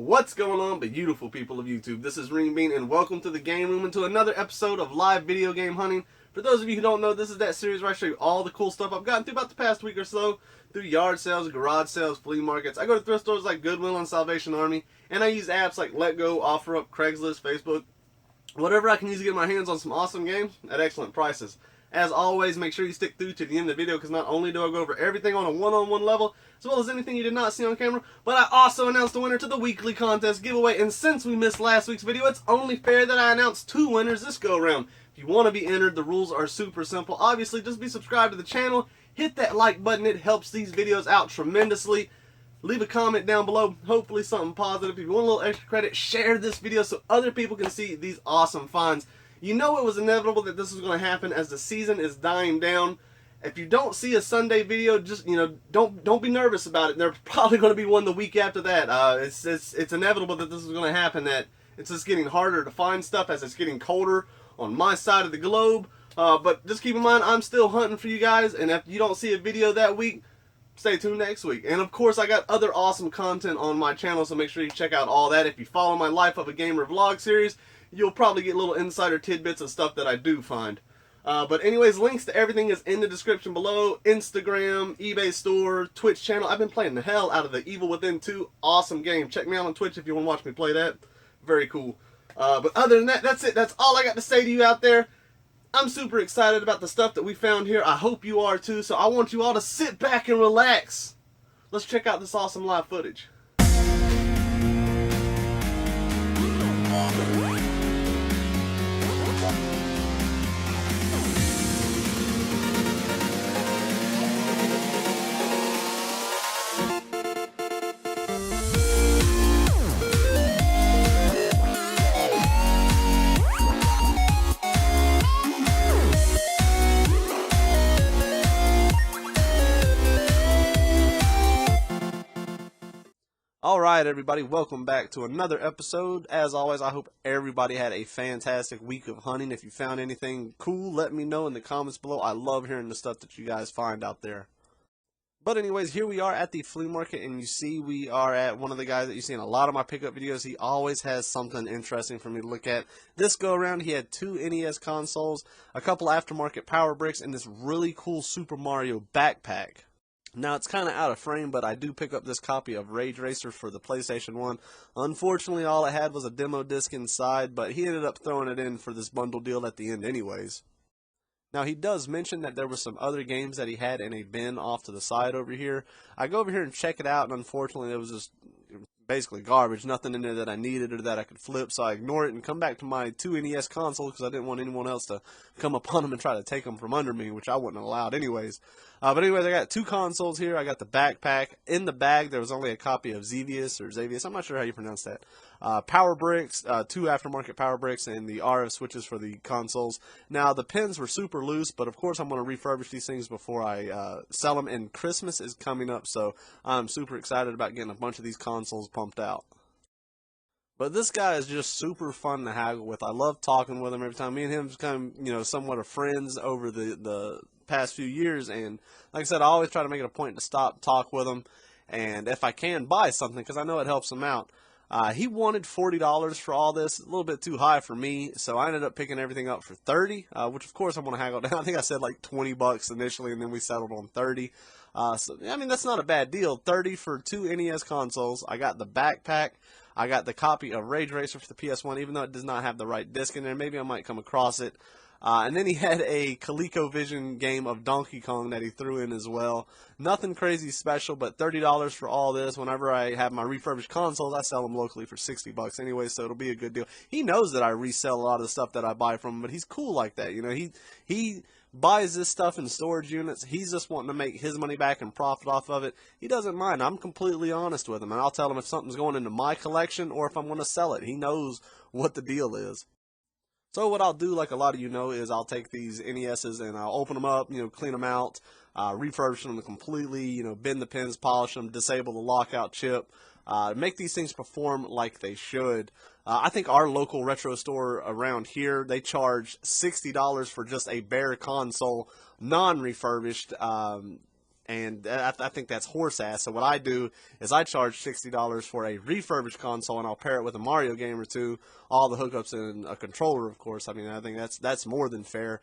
What's going on, beautiful people of YouTube? This is Renebean, and welcome to the game room and to another episode of live video game hunting. For those of you who don't know, this is that series where I show you all the cool stuff I've gotten through about the past week or so, through yard sales, garage sales, flea markets. I go to thrift stores like Goodwill and Salvation Army, and I use apps like LetGo, OfferUp, Craigslist, Facebook, whatever I can use to get my hands on some awesome games at excellent prices. As always, make sure you stick through to the end of the video, because not only do I go over everything on a one-on-one level, as well as anything you did not see on camera, but I also announced the winner to the weekly contest giveaway. And since we missed last week's video, it's only fair that I announce two winners this go around. If you want to be entered, the rules are super simple. Obviously, just be subscribed to the channel, hit that like button, it helps these videos out tremendously. Leave a comment down below, hopefully something positive. If you want a little extra credit, share this video so other people can see these awesome finds. You know it was inevitable that this was going to happen as the season is dying down. If you don't see a Sunday video, just, don't be nervous about it. There's probably going to be one the week after that. It's inevitable that this is going to happen, that it's just getting harder to find stuff as it's getting colder on my side of the globe. But just keep in mind, I'm still hunting for you guys, and if you don't see a video that week, stay tuned next week. And of course, I got other awesome content on my channel, so make sure you check out all that. If you follow my Life of a Gamer vlog series, you'll probably get little insider tidbits of stuff that I do find. But anyways, links to everything is in the description below. Instagram, eBay store, Twitch channel. I've been playing the hell out of the Evil Within 2. Awesome game. Check me out on Twitch if you want to watch me play that. Very cool. But other than that, that's it. That's all I got to say to you out there. I'm super excited about the stuff that we found here. I hope you are too. So I want you all to sit back and relax. Let's check out this awesome live footage. Alright everybody, welcome back to another episode. As always, I hope everybody had a fantastic week of hunting. If you found anything cool, let me know in the comments below. I love hearing the stuff that you guys find out there. But anyways, here we are at the flea market, and you see we are at one of the guys that you see in a lot of my pickup videos. He always has something interesting for me to look at. This go around, he had two NES consoles, a couple aftermarket power bricks, and this really cool Super Mario backpack. Now, it's kind of out of frame, but I do pick up this copy of Rage Racer for the PlayStation 1. Unfortunately, all it had was a demo disc inside, but he ended up throwing it in for this bundle deal at the end anyways. Now, he does mention that there were some other games that he had in a bin off to the side over here. I go over here and check it out, and unfortunately, it was just basically garbage. Nothing in there that I needed or that I could flip, so I ignore it and come back to my two NES consoles because I didn't want anyone else to come upon them and try to take them from under me, which I wouldn't have allowed anyways. But anyways, I got two consoles here. I got the backpack. In the bag, there was only a copy of Xevious. I'm not sure how you pronounce that. Power bricks, two aftermarket power bricks, and the RF switches for the consoles. Now, the pins were super loose, but of course I'm going to refurbish these things before I sell them, and Christmas is coming up, so I'm super excited about getting a bunch of these consoles pumped out. But this guy is just super fun to haggle with. I love talking with him every time. Me and him become, somewhat of friends over the past few years, and like I said, I always try to make it a point to stop, talk with him, and if I can, buy something, because I know it helps him out. He wanted $40 for all this, a little bit too high for me, so I ended up picking everything up for $30, which of course I'm going to haggle down. I think I said like $20 initially, and then we settled on $30. So, I mean, that's not a bad deal. $30 for two NES consoles. I got the backpack. I got the copy of Rage Racer for the PS1, even though it does not have the right disc in there. Maybe I might come across it. And then he had a ColecoVision game of Donkey Kong that he threw in as well. Nothing crazy special, but $30 for all this. Whenever I have my refurbished consoles, I sell them locally for $60 anyway, so it'll be a good deal. He knows that I resell a lot of the stuff that I buy from him, but he's cool like that. He buys this stuff in storage units. He's just wanting to make his money back and profit off of it. He doesn't mind. I'm completely honest with him, and I'll tell him if something's going into my collection or if I'm going to sell it. He knows what the deal is. So what I'll do, like a lot of you know, is I'll take these NESs and I'll open them up, clean them out, refurbish them completely, bend the pins, polish them, disable the lockout chip, make these things perform like they should. I think our local retro store around here, they charge $60 for just a bare console, non-refurbished, And I think that's horse ass. So what I do is I charge $60 for a refurbished console, and I'll pair it with a Mario game or two, all the hookups and a controller, of course. I mean, I think that's more than fair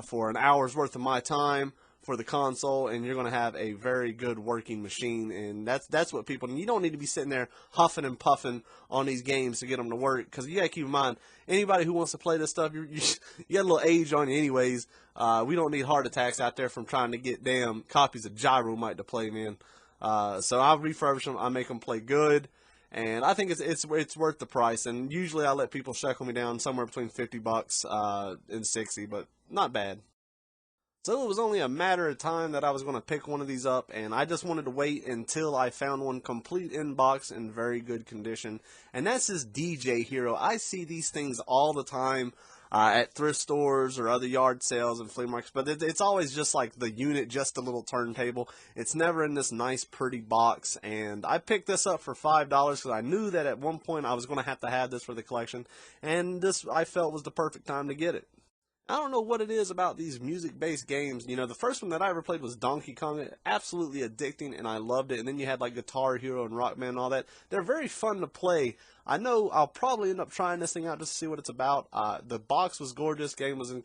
for an hour's worth of my time for the console, and you're going to have a very good working machine. And that's what people need. You don't need to be sitting there huffing and puffing on these games to get them to work, because you got to keep in mind, anybody who wants to play this stuff, you got a little age on you anyways. We don't need heart attacks out there from trying to get damn copies of Gyromite to play, man. So I refurbish them, I make them play good, and I think it's worth the price. And usually I let people shekel me down somewhere between $50 and $60, but not bad. So it was only a matter of time that I was going to pick one of these up, and I just wanted to wait until I found one complete in box in very good condition. And that's this DJ Hero. I see these things all the time at thrift stores or other yard sales and flea markets, but it's always just like the unit, just a little turntable. It's never in this nice pretty box, and I picked this up for $5 because I knew that at one point I was going to have this for the collection, and this I felt was the perfect time to get it. I don't know what it is about these music-based games. You know, the first one that I ever played was Donkey Kong. Absolutely addicting, and I loved it. And then you had like Guitar Hero and Rock Band and all that. They're very fun to play. I know I'll probably end up trying this thing out just to see what it's about. The box was gorgeous. Game was in,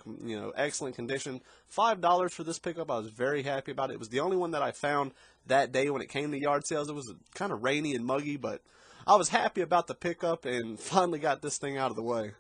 excellent condition. $5 for this pickup. I was very happy about it. It was the only one that I found that day when it came to yard sales. It was kind of rainy and muggy, but I was happy about the pickup and finally got this thing out of the way.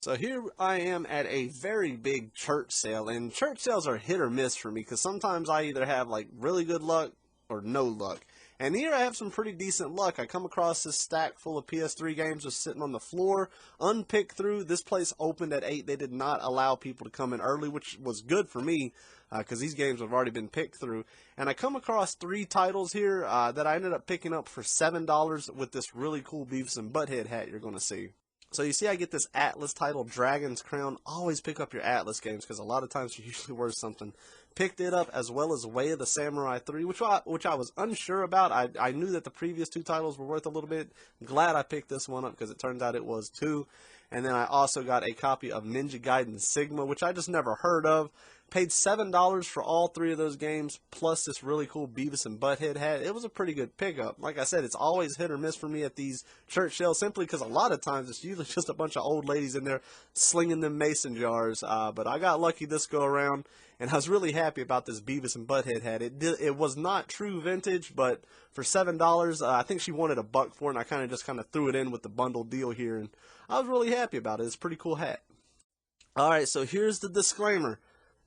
So here I am at a very big church sale, and church sales are hit or miss for me because sometimes I either have like really good luck or no luck. And here I have some pretty decent luck. I come across this stack full of PS3 games just sitting on the floor, unpicked through. This place opened at 8. They did not allow people to come in early, which was good for me because these games have already been picked through. And I come across 3 titles here that I ended up picking up for $7 with this really cool Beavis and Butthead hat you're going to see. So you see I get this Atlas title, Dragon's Crown. Always pick up your Atlas games because a lot of times you're usually worth something. Picked it up, as well as Way of the Samurai 3, which I was unsure about. I knew that the previous 2 titles were worth a little bit. Glad I picked this one up because it turns out it was too. And then I also got a copy of Ninja Gaiden Sigma, which I just never heard of. Paid $7 for all 3 of those games, plus this really cool Beavis and Butthead hat. It was a pretty good pickup. Like I said, it's always hit or miss for me at these church sales, simply because a lot of times it's usually just a bunch of old ladies in there slinging them mason jars. But I got lucky this go around, and I was really happy about this Beavis and Butthead hat. It was not true vintage, but for $7, I think she wanted $1 for it, and I just threw it in with the bundle deal here, and I was really happy about it. It's a pretty cool hat. Alright, so here's the disclaimer.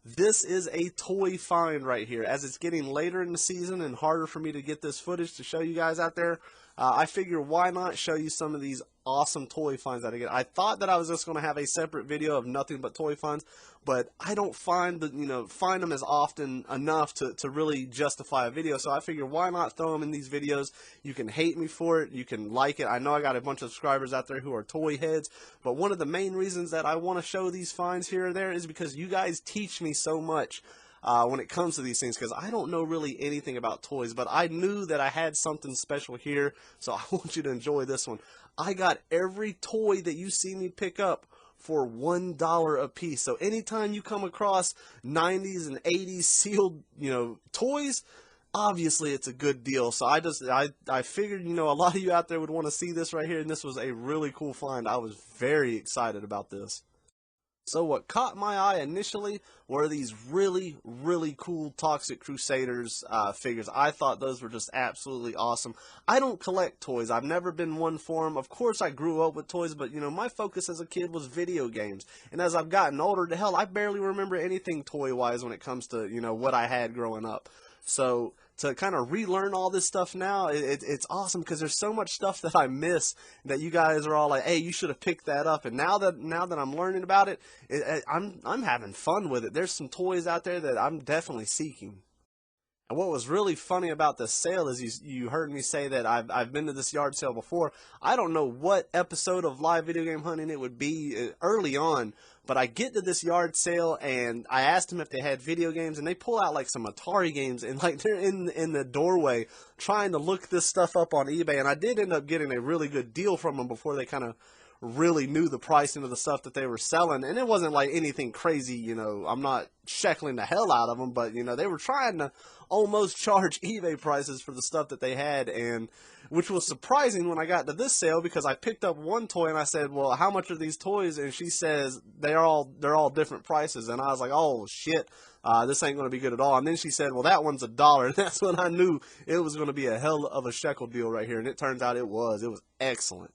This is a toy find right here. As it's getting later in the season and harder for me to get this footage to show you guys out there, I figure why not show you some of these awesome toy finds that I get. I thought that I was just going to have a separate video of nothing but toy finds, but I don't find them as often enough to really justify a video. So I figure why not throw them in these videos. You can hate me for it, you can like it. I know I got a bunch of subscribers out there who are toy heads, but one of the main reasons that I want to show these finds here or there is because you guys teach me so much when it comes to these things, because I don't know really anything about toys, but I knew that I had something special here, so I want you to enjoy this one. I got every toy that you see me pick up for $1 a piece. So anytime you come across 90s and 80s sealed, toys, obviously it's a good deal. So I figured, a lot of you out there would want to see this right here, and this was a really cool find. I was very excited about this. So what caught my eye initially were these really, really cool Toxic Crusaders figures. I thought those were just absolutely awesome. I don't collect toys. I've never been one for them. Of course, I grew up with toys, but, my focus as a kid was video games. And as I've gotten older, to hell, I barely remember anything toy-wise when it comes to, what I had growing up. So to kind of relearn all this stuff now, it's awesome because there's so much stuff that I miss that you guys are all like, hey, you should have picked that up. And now that I'm learning about it, I'm having fun with it. There's some toys out there that I'm definitely seeking. And what was really funny about this sale is you heard me say that I've been to this yard sale before. I don't know what episode of live video game hunting it would be early on, but I get to this yard sale and I asked them if they had video games, and they pull out like some Atari games, and like they're in the doorway trying to look this stuff up on eBay. And I did end up getting a really good deal from them before they kind of really knew the pricing of the stuff that they were selling, and it wasn't like anything crazy, I'm not sheckling the hell out of them, but they were trying to almost charge eBay prices for the stuff that they had, and which was surprising when I got to this sale, because I picked up one toy and I said, well, how much are these toys? And she says they're all different prices, and I was like, oh shit, this ain't going to be good at all. And then she said, well, that one's $1, and that's when I knew it was going to be a hell of a shekel deal right here, and it turns out it was excellent.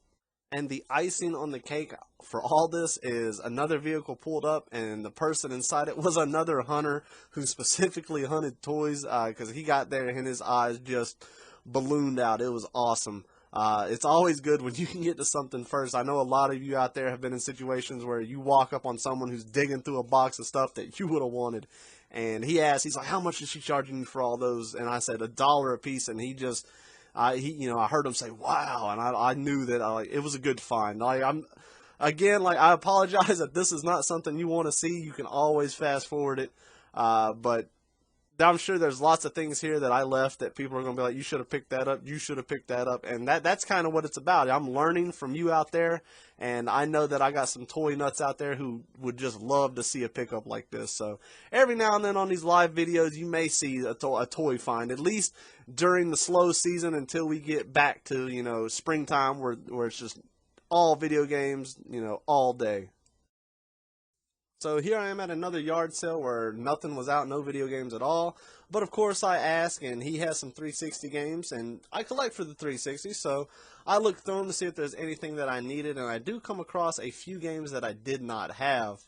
And the icing on the cake for all this is another vehicle pulled up, and the person inside it was another hunter who specifically hunted toys, because he got there and his eyes just ballooned out. It was awesome. It's always good when you can get to something first. I know a lot of you out there have been in situations where you walk up on someone who's digging through a box of stuff that you would have wanted. And he's like, how much is she charging you for all those? And I said $1 a piece, and he just... I heard him say, wow, and I knew that it was a good find. I apologize that this is not something you want to see. You can always fast forward it, but I'm sure there's lots of things here that I left that people are going to be like, you should have picked that up, you should have picked that up, and that's kind of what it's about. I'm learning from you out there, and I know that I got some toy nuts out there who would just love to see a pickup like this. So every now and then on these live videos, you may see a toy find, at least during the slow season until we get back to, springtime where it's just all video games, all day. So here I am at another yard sale where nothing was out, no video games at all. But of course I ask, and he has some 360 games, and I collect for the 360, so I look through them to see if there's anything that I needed, and I do come across a few games that I did not have.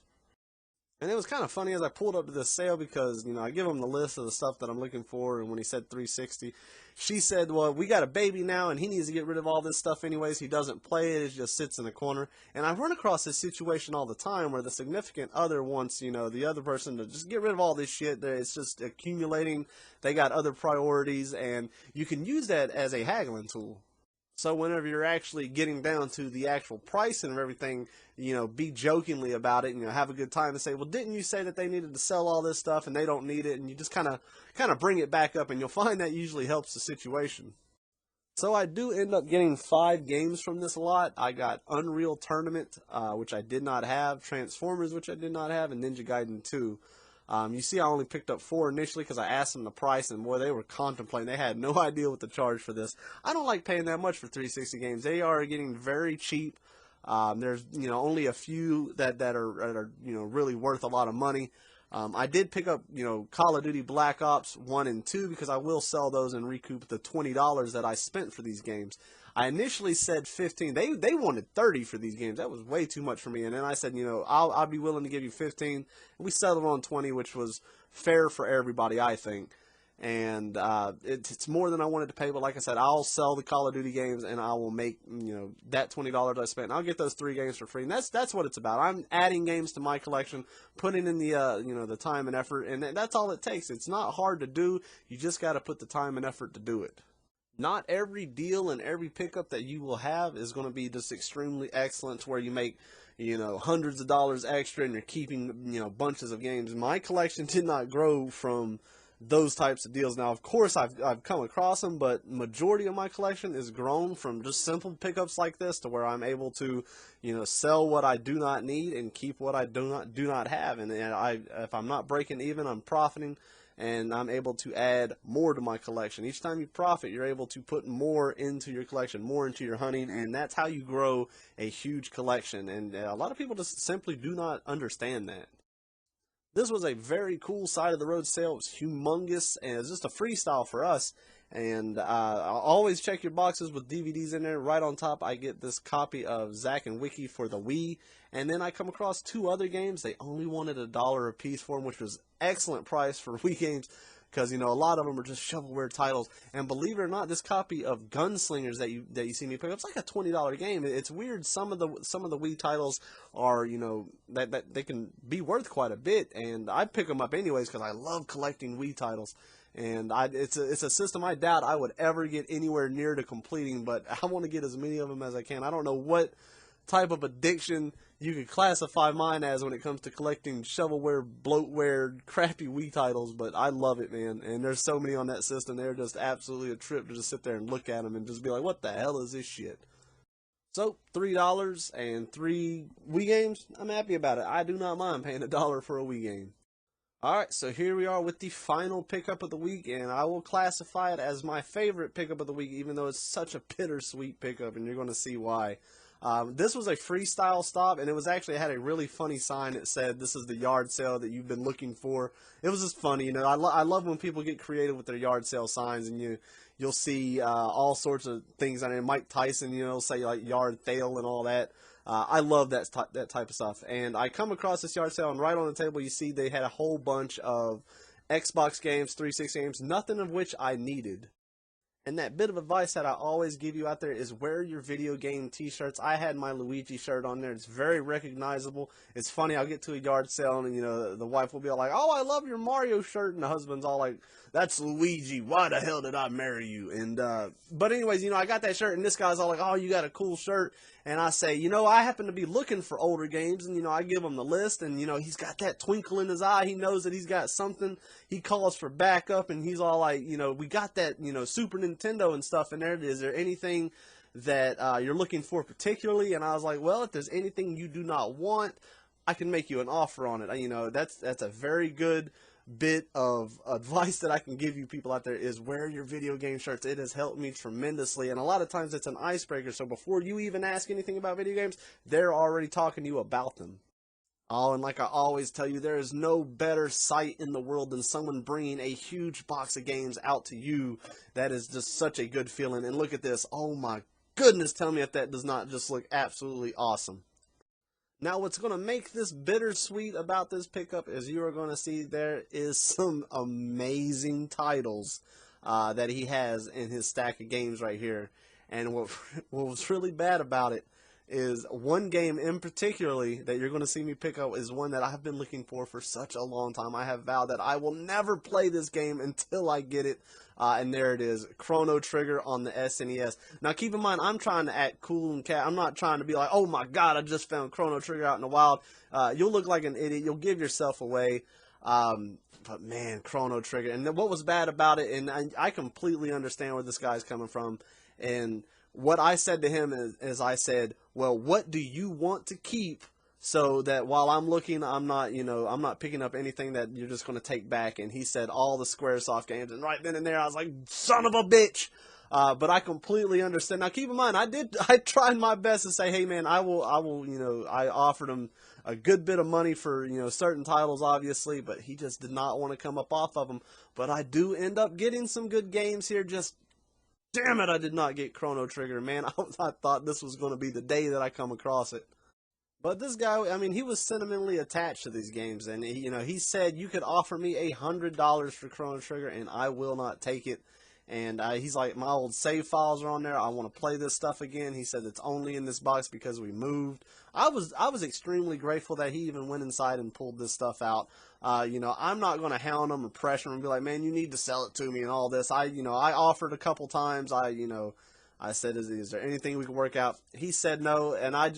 And it was kind of funny as I pulled up to this sale because, I give him the list of the stuff that I'm looking for, and when he said 360, she said, well, we got a baby now, and he needs to get rid of all this stuff anyways. He doesn't play it. It just sits in the corner. And I run across this situation all the time where the significant other wants, the other person to just get rid of all this shit. It's just accumulating. They got other priorities, and you can use that as a haggling tool. So whenever you're actually getting down to the actual pricing of everything, be jokingly about it, have a good time and say, well, didn't you say that they needed to sell all this stuff and they don't need it? And you just kind of bring it back up, and you'll find that usually helps the situation. So I do end up getting 5 games from this lot. I got Unreal Tournament, which I did not have, Transformers, which I did not have, and Ninja Gaiden 2. You see I only picked up 4 initially because I asked them the price, and boy, they were contemplating. They had no idea what to charge for this. I don't like paying that much for 360 games. They are getting very cheap. There's only a few that are really worth a lot of money. I did pick up Call of Duty Black Ops 1 and 2 because I will sell those and recoup the $20 that I spent for these games. I initially said 15. They wanted 30 for these games. That was way too much for me. And then I said, I'll be willing to give you 15. And we settled on 20, which was fair for everybody, I think. And it's more than I wanted to pay. But like I said, I'll sell the Call of Duty games, and I will make that $20 I spent. And I'll get those 3 games for free. And that's what it's about. I'm adding games to my collection, putting in the the time and effort, and that's all it takes. It's not hard to do. You just got to put the time and effort to do it. Not every deal and every pickup that you will have is going to be just extremely excellent to where you make, hundreds of dollars extra and you're keeping, bunches of games. My collection did not grow from those types of deals. Now, of course, I've come across them, but majority of my collection is grown from just simple pickups like this to where I'm able to, sell what I do not need and keep what I do not have. And if I'm not breaking even, I'm profiting. And I'm able to add more to my collection. Each time you profit, you're able to put more into your collection, more into your hunting, and that's how you grow a huge collection. And a lot of people just simply do not understand that. This was a very cool side of the road sale. It was humongous, and it's just a freestyle for us. And I'll always check your boxes with DVDs in there. Right on top, I get this copy of Zack and Wiki for the Wii. And then I come across 2 other games. They only wanted $1 a piece for them, which was excellent price for Wii games. Because, a lot of them are just shovelware titles. And believe it or not, this copy of Gunslingers that you see me pick up, it's like a $20 game. It's weird. Some of the Wii titles are, that they can be worth quite a bit. And I pick them up anyways because I love collecting Wii titles. And it's a system I doubt I would ever get anywhere near to completing, but I want to get as many of them as I can. I don't know what type of addiction you could classify mine as when it comes to collecting shovelware, bloatware, crappy Wii titles, but I love it, man. And there's so many on that system. They're just absolutely a trip to just sit there and look at them and just be like, what the hell is this shit? So $3 and 3 Wii games. I'm happy about it. I do not mind paying $1 for a Wii game. Alright, so here we are with the final pickup of the week, and I will classify it as my favorite pickup of the week, even though it's such a bittersweet pickup, and you're going to see why. This was a freestyle stop, and it had a really funny sign that said, "This is the yard sale that you've been looking for." It was just funny, you know. I love when people get creative with their yard sale signs, and you'll see all sorts of things on it. Mike Tyson, you know, say like yard sale and all that. I love that type of stuff. And I come across this yard sale, and right on the table you see they had a whole bunch of Xbox games, 360 games, nothing of which I needed. And that bit of advice that I always give you out there is wear your video game t-shirts. I had my Luigi shirt on there. It's very recognizable. It's funny, I'll get to a yard sale and, you know, the wife will be all like, "Oh, I love your Mario shirt." And the husband's all like, "That's Luigi. Why the hell did I marry you?" And, but anyways, you know, I got that shirt and this guy's all like, "Oh, you got a cool shirt." And I say, "You know, I happen to be looking for older games." And, you know, I give him the list and, you know, he's got that twinkle in his eye. He knows that he's got something. He calls for backup and he's all like, "You know, we got that, you know, Super Nintendo and stuff in there. Is there anything that you're looking for particularly?" And I was like, "Well, if there's anything you do not want, I can make you an offer on it." You know, that's a very good bit of advice that I can give you people out there is wear your video game shirts. It has helped me tremendously, and a lot of times it's an icebreaker. So before you even ask anything about video games, they're already talking to you about them. Oh, and like I always tell you, there is no better sight in the world than someone bringing a huge box of games out to you. That is just such a good feeling. And look at this. Oh my goodness, tell me if that does not just look absolutely awesome. Now, what's going to make this bittersweet about this pickup is you are going to see there is some amazing titles that he has in his stack of games right here. And what was really bad about it is one game in particularly that you're going to see me pick up is one that I've been looking for such a long time. I have vowed that I will never play this game until I get it. And there it is, Chrono Trigger on the SNES. Now keep in mind, I'm trying to act cool and cat. I'm not trying to be like, "Oh my god, I just found Chrono Trigger out in the wild." You'll look like an idiot. You'll give yourself away. But man, Chrono Trigger. And then what was bad about it, and I completely understand where this guy's coming from. And what I said to him is I said, "Well, what do you want to keep so that while I'm looking, I'm not, you know, I'm not picking up anything that you're just going to take back?" And he said all the Squaresoft games. And right then and there, I was like, "Son of a bitch." But I completely understand. Now, keep in mind, I tried my best to say, "Hey, man, I will, you know," I offered him a good bit of money for, you know, certain titles, obviously, but he just did not want to come up off of them. But I do end up getting some good games here. Just damn it, I did not get Chrono Trigger, man. I thought this was going to be the day that I come across it. But this guy, I mean, he was sentimentally attached to these games, and he, you know, he said, "You could offer me $100 for Chrono Trigger, and I will not take it." And he's like, "My old save files are on there. I want to play this stuff again." He said it's only in this box because we moved. I was extremely grateful that he even went inside and pulled this stuff out. You know, I'm not going to hound him or pressure him and be like, "Man, you need to sell it to me," and all this. You know, I offered a couple times. You know, I said, is there anything we can work out?" He said no, and I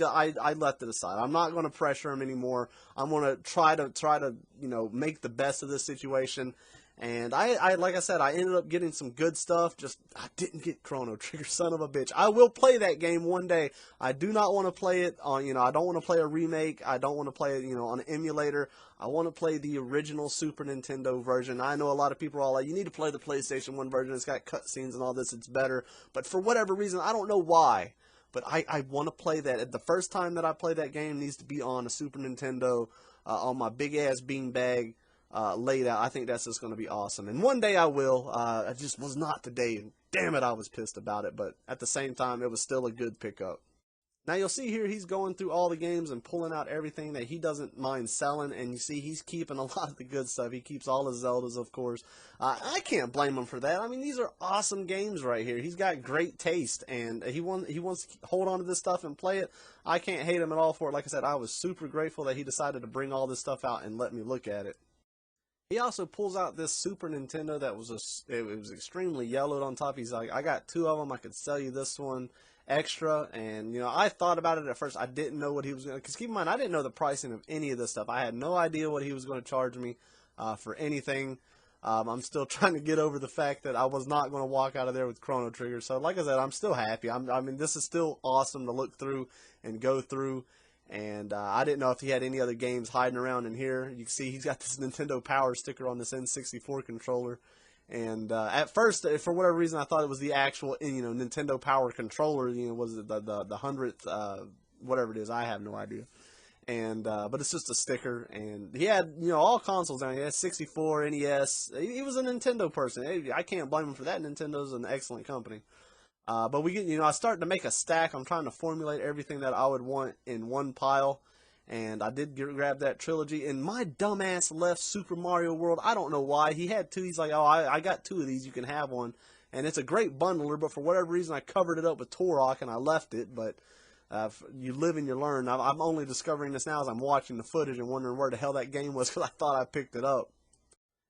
left it aside. I'm not going to pressure him anymore. I'm going to try to you know, make the best of this situation. And I like I said, I ended up getting some good stuff. Just I didn't get Chrono Trigger, son of a bitch. I will play that game one day. I do not want to play it on, you know, I don't want to play a remake. I don't want to play it, you know, on an emulator. I want to play the original Super Nintendo version. I know a lot of people are all like, "You need to play the PlayStation 1 version. It's got cutscenes and all this. It's better." But for whatever reason, I don't know why, but I want to play that. The first time that I play that game needs to be on a Super Nintendo, on my big ass beanbag, laid out. I think that's just going to be awesome. And one day I will. I just was not today. And damn it, I was pissed about it. But at the same time, it was still a good pickup. Now you'll see here he's going through all the games and pulling out everything that he doesn't mind selling, and you see he's keeping a lot of the good stuff. He keeps all his Zeldas, of course. I can't blame him for that. I mean, these are awesome games right here. He's got great taste, and he wants to hold on to this stuff and play it. I can't hate him at all for it. Like I said, I was super grateful that he decided to bring all this stuff out and let me look at it. He also pulls out this Super Nintendo that it was extremely yellowed on top. He's like, "I got two of them. I could sell you this one extra." And, you know, I thought about it at first. I didn't know what he was going to, because keep in mind, I didn't know the pricing of any of this stuff. I had no idea what he was going to charge me for anything. I'm still trying to get over the fact that I was not going to walk out of there with Chrono Trigger. So, like I said, I'm still happy. I mean, this is still awesome to look through and go through. And I didn't know if he had any other games hiding around in here. You can see he's got this Nintendo Power sticker on this N64 controller. And at first, for whatever reason, I thought it was the actual, Nintendo Power controller. Was it the 100th, whatever it is? I have no idea. And but it's just a sticker, and he had all consoles down. He had 64, NES. He was a Nintendo person. I can't blame him for that. Nintendo's an excellent company. But we get, I started to make a stack. I'm trying to formulate everything that I would want in one pile, and I did grab that trilogy. And my dumbass left Super Mario World. I don't know why. He had two. He's like, oh, I got two of these. You can have one, and it's a great bundler. But for whatever reason, I covered it up with Turok and I left it. But you live and you learn. I'm only discovering this now as I'm watching the footage and wondering where the hell that game was because I thought I picked it up.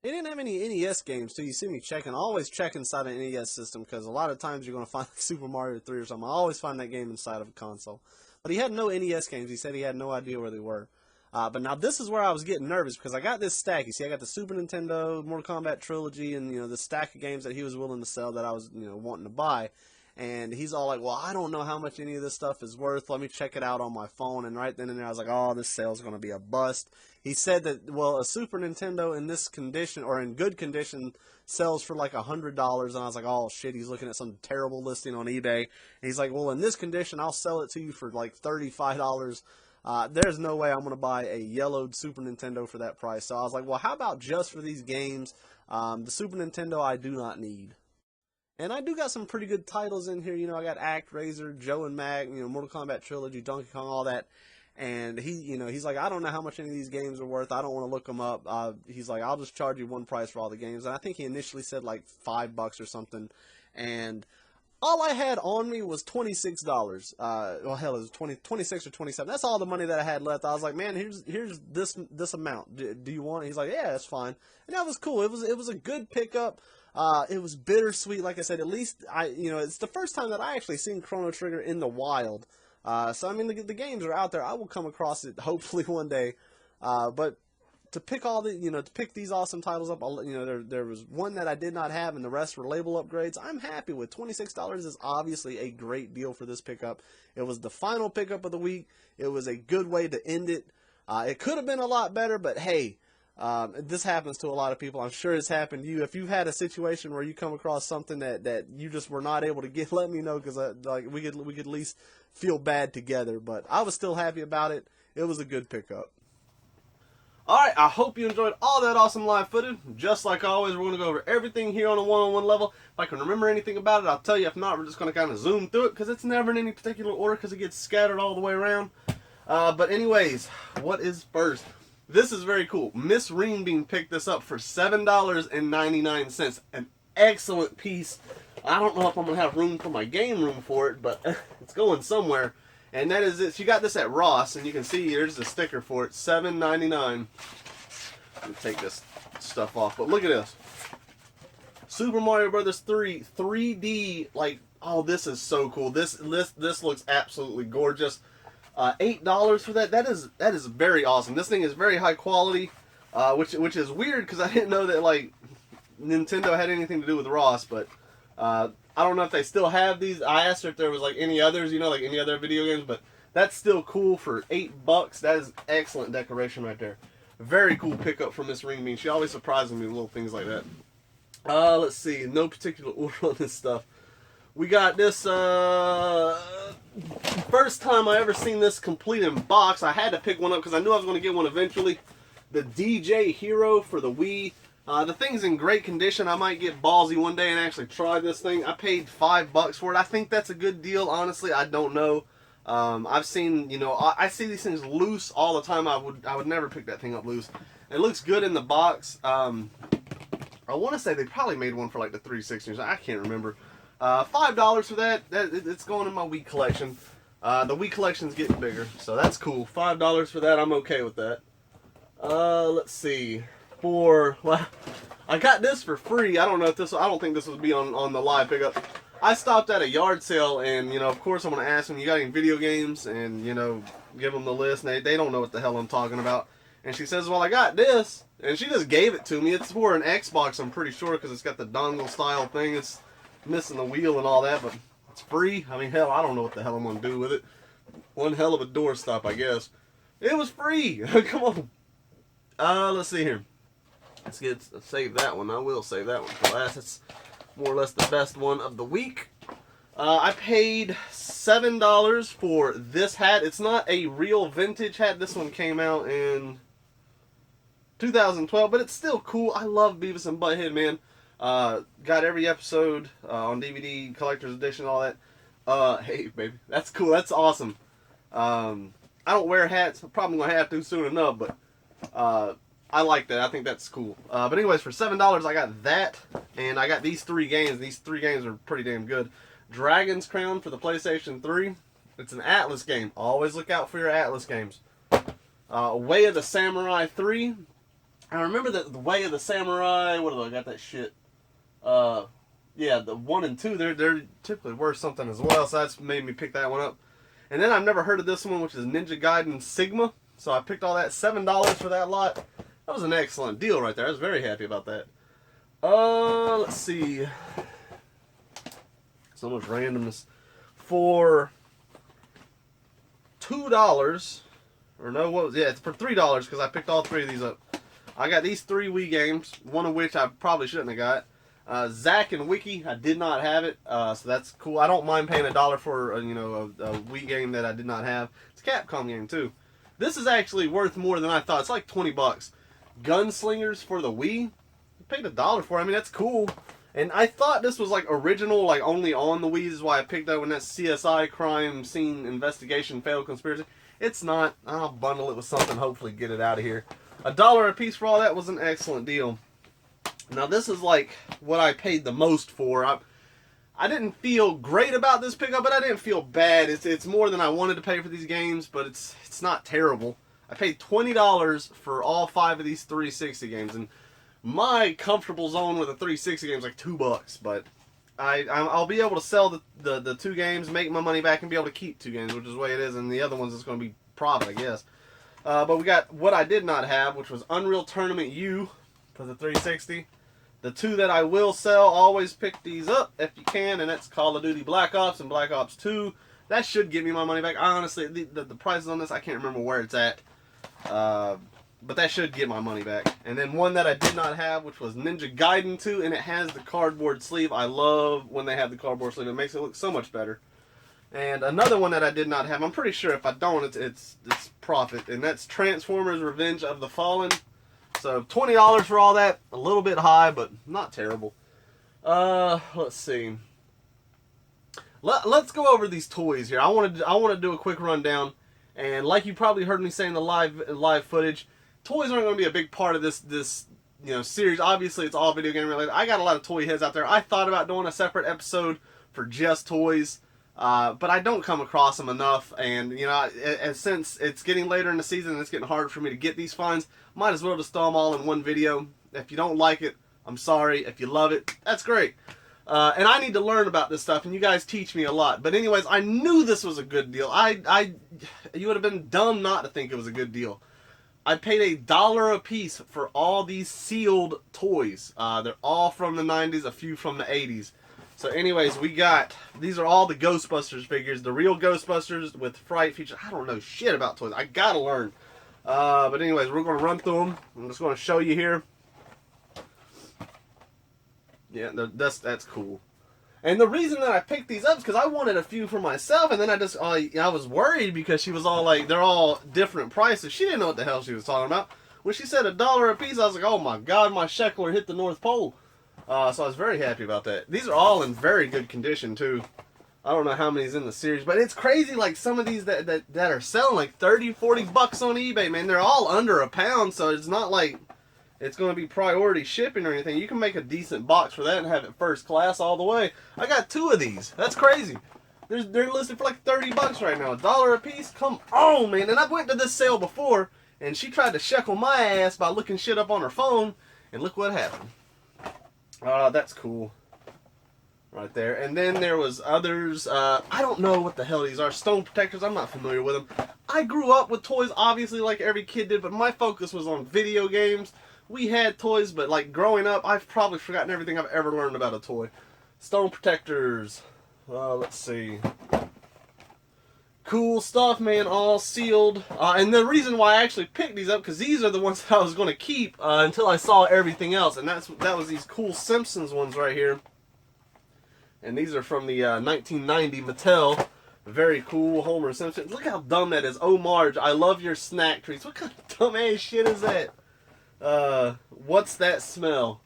They didn't have any NES games, so you see me checking. I always check inside an NES system because a lot of times you're going to find like Super Mario 3 or something. I always find that game inside of a console. But he had no NES games. He said he had no idea where they were. But now this is where I was getting nervous because I got this stack. You see, I got the Super Nintendo, Mortal Kombat Trilogy, and the stack of games that he was willing to sell that I was wanting to buy. And he's all like, well, I don't know how much any of this stuff is worth. Let me check it out on my phone. And right then and there, I was like, oh, this sale's going to be a bust. He said that, well, a Super Nintendo in this condition, or in good condition, sells for like $100. And I was like, oh, shit, he's looking at some terrible listing on eBay. And he's like, well, in this condition, I'll sell it to you for like $35. There's no way I'm going to buy a yellowed Super Nintendo for that price. So I was like, well, how about just for these games? The Super Nintendo I do not need. And I do got some pretty good titles in here. I got ActRaiser, Joe and Mac, Mortal Kombat Trilogy, Donkey Kong, all that. And he's like, I don't know how much any of these games are worth. I don't want to look them up. He's like, I'll just charge you one price for all the games. And I think he initially said like $5 or something. And all I had on me was $26. Well, hell, it was 26 or 27. That's all the money that I had left. I was like, man, here's this amount. Do you want it? He's like, yeah, that's fine. And that was cool. It was a good pickup. It was bittersweet. Like I said, at least it's the first time that I actually seen Chrono Trigger in the wild. So I mean, the games are out there. I will come across it hopefully one day. But to pick to pick these awesome titles up, there was one that I did not have, and the rest were label upgrades. I'm happy with $26 is obviously a great deal for this pickup. It was the final pickup of the week. It was a good way to end it. It could have been a lot better, but hey. This happens to a lot of people. I'm sure it's happened to you. If you've had a situation where you come across something that you just were not able to get, let me know because we could at least feel bad together. But I was still happy about it. It was a good pickup. All right, I hope you enjoyed all that awesome live footage. Just like always, we're going to go over everything here on a one-on-one level. If I can remember anything about it, I'll tell you. If not, we're just going to kind of zoom through it because it's never in any particular order because it gets scattered all the way around. But anyways, what is first? This is very cool. Miss Renebean picked this up for $7.99. An excellent piece. I don't know if I'm going to have room for my game room for it, but it's going somewhere. And that is it. She got this at Ross, and you can see there's the sticker for it. $7.99. Let me take this stuff off. But look at this. Super Mario Brothers 3 3D. Like, oh, this is so cool. This looks absolutely gorgeous. $8 for that. That is very awesome. This thing is very high quality, which is weird because I didn't know that like Nintendo had anything to do with Ross. But I don't know if they still have these. I asked her if there was like any others, like any other video games. But that's still cool for $8. That is excellent decoration right there. Very cool pickup from Miss Renebean. She always surprises me with little things like that. Let's see. No particular order on this stuff. We got this, first time I ever seen this complete in box. I had to pick one up because I knew I was going to get one eventually. The DJ Hero for the Wii. The thing's in great condition. I might get ballsy one day and actually try this thing. I paid $5 for it. I think that's a good deal, honestly. I don't know. I've seen, I see these things loose all the time. I would never pick that thing up loose. It looks good in the box. I want to say they probably made one for like the 360s. I can't remember. $5 for that. It's going in my Wii collection. The Wii collection's getting bigger, so that's cool. $5 for that. I'm okay with that. Let's see. I got this for free. I don't think this would be on the live pickup. I stopped at a yard sale, and of course I'm gonna ask them, you got any video games, and give them the list. And they don't know what the hell I'm talking about. And she says, well, I got this. And she just gave it to me. It's for an Xbox, I'm pretty sure, because it's got the dongle style thing. It's missing the wheel and all that, but it's free. I mean, hell, I don't know what the hell I'm going to do with it. One hell of a doorstop, I guess. It was free. Come on. Let's see here. Let's save that one. I will save that one for last. It's more or less the best one of the week. I paid $7 for this hat. It's not a real vintage hat. This one came out in 2012, but it's still cool. I love Beavis and Butthead, man. Got every episode on DVD, collector's edition, all that. Hey, baby, that's cool. That's awesome. I don't wear hats. I'm probably gonna have to soon enough, but I like that. I think that's cool. But anyways, for $7, I got that, and I got these 3 games. These 3 games are pretty damn good. Dragon's Crown for the PlayStation 3. It's an Atlas game. Always look out for your Atlas games. Way of the Samurai 3. I remember that the Way of the Samurai. What do I got that shit? Yeah, the 1 and 2. They're typically worth something as well. So that's made me pick that one up. And then I've never heard of this one, which is Ninja Gaiden Sigma. So I picked all that. $7 for that lot. That was an excellent deal right there. I was very happy about that. Let's see. So much randomness. For $2, or no, what was it? Yeah, it's for $3 because I picked all 3 of these up. I got these 3 Wii games, one of which I probably shouldn't have got. Zack and Wiki, I did not have it, so that's cool. I don't mind paying $1 for a Wii game that I did not have. It's a Capcom game too. This is actually worth more than I thought. It's like 20 bucks. Gunslingers for the Wii, I paid $1 for it. I mean, that's cool. And I thought this was like original, like only on the Wii. Is why I picked up when that CSI crime scene investigation failed conspiracy. It's not. I'll bundle it with something. Hopefully get it out of here. $1 a piece for all that was an excellent deal. Now this is like what I paid the most for. I didn't feel great about this pickup, but I didn't feel bad. It's more than I wanted to pay for these games, but it's not terrible. I paid $20 for all 5 of these 360 games, and my comfortable zone with a 360 game is like $2, but I'll be able to sell the 2 games, make my money back, and be able to keep 2 games, which is the way it is, and the other ones is going to be profit, I guess. But we got what I did not have, which was Unreal Tournament U for the 360. The 2 that I will sell, always pick these up if you can, and that's Call of Duty Black Ops and Black Ops 2. That should give me my money back. Honestly, the prices on this, I can't remember where it's at. But that should get my money back. And then one that I did not have, which was Ninja Gaiden 2, and it has the cardboard sleeve. I love when they have the cardboard sleeve. It makes it look so much better. And another one that I did not have, I'm pretty sure if I don't, it's profit, and that's Transformers Revenge of the Fallen. So $20 for all that, a little bit high, but not terrible. Let's see. Let's go over these toys here. I want to do a quick rundown, and like you probably heard me say in the live footage, toys aren't going to be a big part of this series. Obviously, it's all video game related. I got a lot of toy heads out there. I thought about doing a separate episode for just toys, but I don't come across them enough. And since it's getting later in the season and it's getting hard for me to get these finds, might as well just throw them all in one video. If you don't like it, I'm sorry. If you love it, that's great. And I need to learn about this stuff, and you guys teach me a lot. But anyways, I knew this was a good deal. You would have been dumb not to think it was a good deal. I paid $1 a piece for all these sealed toys. They're all from the 90s, a few from the 80s. So anyways, these are all the Ghostbusters figures, the real Ghostbusters with Fright features. I don't know shit about toys. I gotta learn. But anyways, we're going to run through them. I'm just going to show you here. Yeah, that's cool. And the reason that I picked these up is because I wanted a few for myself, and then I was worried because she was all like, they're all different prices. She didn't know what the hell she was talking about. When she said $1 a piece, I was like, oh my god, my sheckler hit the North Pole. So I was very happy about that. These are all in very good condition too. I don't know how many's in the series, but it's crazy, like some of these that are selling like 30, 40 bucks on eBay, man. They're all under £1, so it's not like it's going to be priority shipping or anything. You can make a decent box for that and have it first class all the way. I got 2 of these. That's crazy. They're listed for like 30 bucks right now. $1 a piece? Come on, man. And I went to this sale before, and she tried to shekel my ass by looking shit up on her phone, and look what happened. That's cool. Right there. And then there was others. I don't know what the hell these are. Stone protectors. I'm not familiar with them. I grew up with toys, obviously, like every kid did, but my focus was on video games. We had toys, but like growing up, I've probably forgotten everything I've ever learned about a toy. Stone protectors. Let's see. Cool stuff, man, all sealed. And the reason why I actually picked these up, because these are the ones that I was going to keep until I saw everything else. And that was these cool Simpsons ones right here. And these are from the 1990 Mattel. Very cool, Homer Simpson. Look how dumb that is. Oh, Marge, I love your snack treats. What kind of dumb ass shit is that? What's that smell?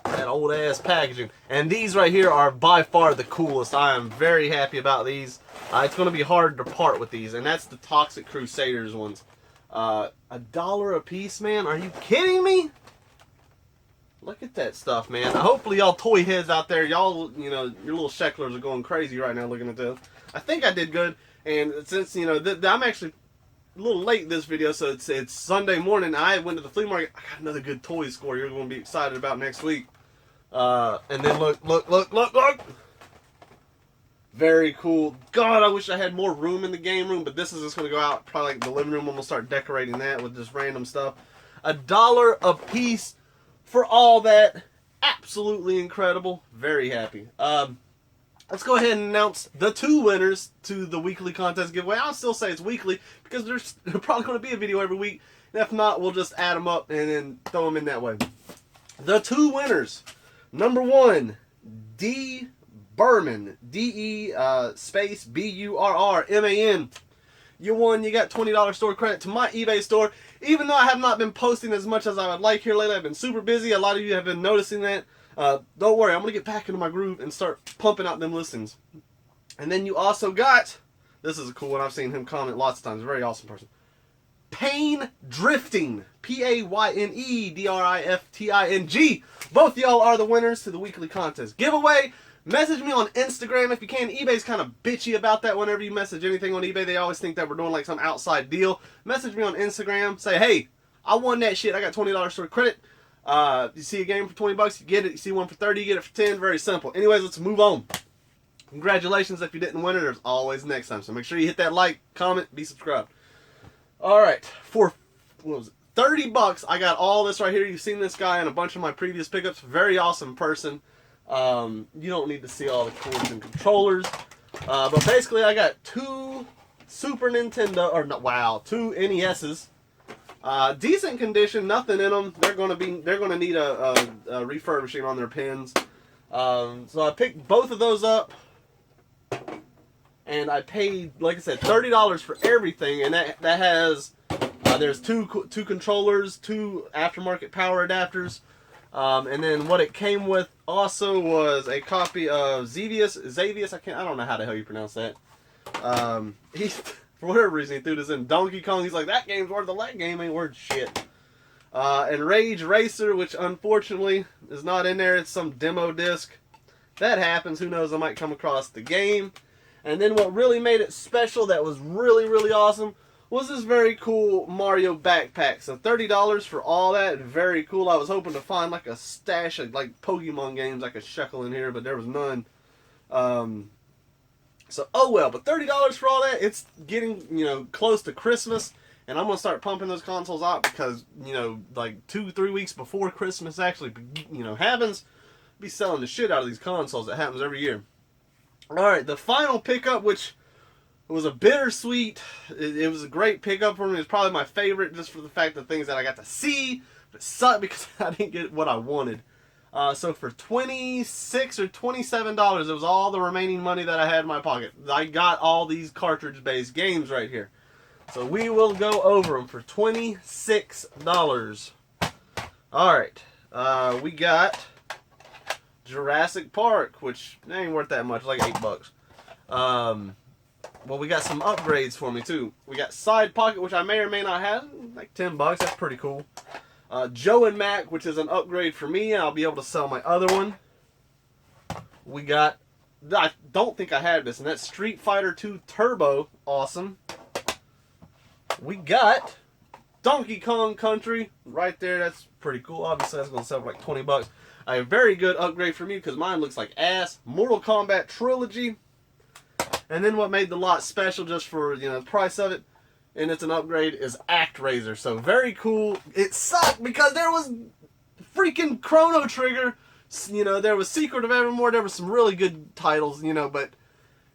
That old ass packaging. And these right here are by far the coolest. I am very happy about these. It's going to be hard to part with these. And that's the Toxic Crusaders ones. $1 a piece, man? Are you kidding me? Look at that stuff, man. Hopefully y'all toy heads out there, y'all, you know, your little shecklers are going crazy right now looking at this. I think I did good. And since, you know, I'm actually a little late this video, so it's Sunday morning. I went to the flea market. I got another good toy score you're going to be excited about next week. And then look. Very cool. God, I wish I had more room in the game room, but this is just going to go out probably like the living room. I'm going to start decorating that with just random stuff. $1 a piece for all that. Absolutely incredible. Very happy. Let's go ahead and announce the 2 winners to the weekly contest giveaway. I'll still say it's weekly because there's probably going to be a video every week. And if not, we'll just add them up and then throw them in that way. The 2 winners. Number 1, D. Berman. D-E space B-U-R-R-M-A-N. You won. You got $20 store credit to my eBay store. Even though I have not been posting as much as I would like here lately, I've been super busy. A lot of you have been noticing that. Don't worry, I'm going to get back into my groove and start pumping out them listings. And then you also got, this is a cool one, I've seen him comment lots of times, very awesome person. Pain Drifting, P-A-Y-N-E-D-R-I-F-T-I-N-G. Both y'all are the winners to the weekly contest giveaway. Message me on Instagram if you can. eBay's kind of bitchy about that. Whenever you message anything on eBay, they always think that we're doing like some outside deal. Message me on Instagram. Say, hey, I won that shit. I got $20 store credit. You see a game for 20 bucks, you get it. You see one for 30, you get it for 10. Very simple. Anyways, let's move on. Congratulations if you didn't win it. There's always next time. So make sure you hit that like, comment, be subscribed. Alright, for what was it, 30 bucks, I got all this right here. You've seen this guy in a bunch of my previous pickups. Very awesome person. You don't need to see all the cords and controllers. But basically, I got 2 Super Nintendo, or no, wow, 2 NESs. Decent condition, nothing in them. They're gonna need a refurbishing on their pins. So I picked both of those up, and I paid, like I said, $30 for everything. And that has there's two controllers, 2 aftermarket power adapters, and then what it came with also was a copy of Xavius. I don't know how the hell you pronounce that. For whatever reason, he threw this in. Donkey Kong, he's like, that game's worth the that game ain't worth shit. And Rage Racer, which unfortunately is not in there. It's some demo disc. That happens. Who knows? I might come across the game. And then what really made it special, that was really, really awesome, was this very cool Mario backpack. So $30 for all that. Very cool. I was hoping to find like a stash of like Pokemon games I could shekel in here, but there was none. So, oh well, but $30 for all that, it's getting, you know, close to Christmas, and I'm going to start pumping those consoles out because, you know, like 2-3 weeks before Christmas actually, you know, happens, I'll be selling the shit out of these consoles. That happens every year. Alright, the final pickup, which was a bittersweet, it was a great pickup for me. It was probably my favorite just for the fact of things that I got to see, but it sucked because I didn't get what I wanted. So for $26 or $27, it was all the remaining money that I had in my pocket. I got all these cartridge-based games right here. So we will go over them for $26. Alright, we got Jurassic Park, which ain't worth that much, like $8. Well, we got some upgrades for me too. We got Side Pocket, which I may or may not have, like $10. That's pretty cool. Joe and Mac, which is an upgrade for me, and I'll be able to sell my other one. We got, I don't think I had this, and that's Street Fighter 2 Turbo. Awesome. We got Donkey Kong Country right there. That's pretty cool. Obviously, that's going to sell for like $20. A very good upgrade for me because mine looks like ass. Mortal Kombat Trilogy. And then what made the lot special just for, you know, the price of it, and it's an upgrade, is ActRaiser. So very cool. It sucked because there was freaking Chrono Trigger. You know, there was Secret of Evermore. There were some really good titles, you know, but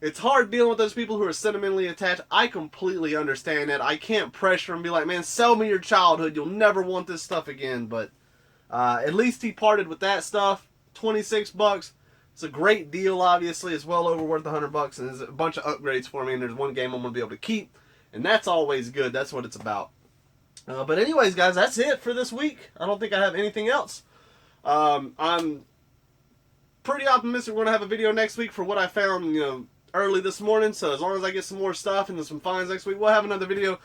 it's hard dealing with those people who are sentimentally attached. I completely understand that. I can't pressure and be like, man, sell me your childhood. You'll never want this stuff again. But at least he parted with that stuff. $26. It's a great deal, obviously. It's well over worth $100, and there's a bunch of upgrades for me, and there's one game I'm going to be able to keep, and that's always good. That's what it's about. But anyways, guys, that's it for this week. I don't think I have anything else. I'm pretty optimistic we're going to have a video next week for what I found, you know, early this morning. So as long as I get some more stuff and some finds next week, we'll have another video.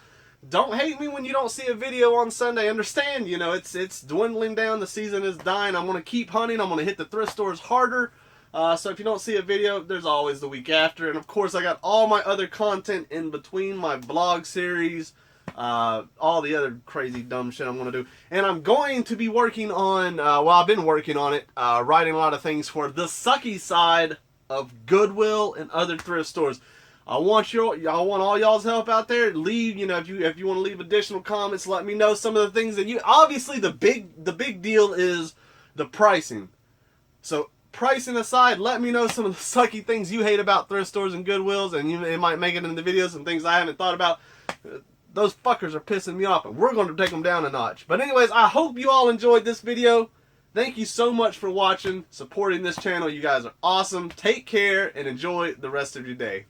Don't hate me when you don't see a video on Sunday. Understand, you know, it's dwindling down. The season is dying. I'm going to keep hunting. I'm going to hit the thrift stores harder. So if you don't see a video, there's always the week after. And of course, I got all my other content in between, my blog series, all the other crazy dumb shit I'm going to do. And I'm going to be working on, well, I've been working on it, writing a lot of things for the sucky side of Goodwill and other thrift stores. I want all y'all's help out there. Leave, you know, if you want to leave additional comments, let me know some of the things that you, obviously the big deal is the pricing. So pricing aside, let me know some of the sucky things you hate about thrift stores and Goodwills, and it might make it in the videos, and things I haven't thought about. Those fuckers are pissing me off, and we're going to take them down a notch. But anyways, I hope you all enjoyed this video. Thank you so much for watching, supporting this channel. You guys are awesome. Take care and enjoy the rest of your day.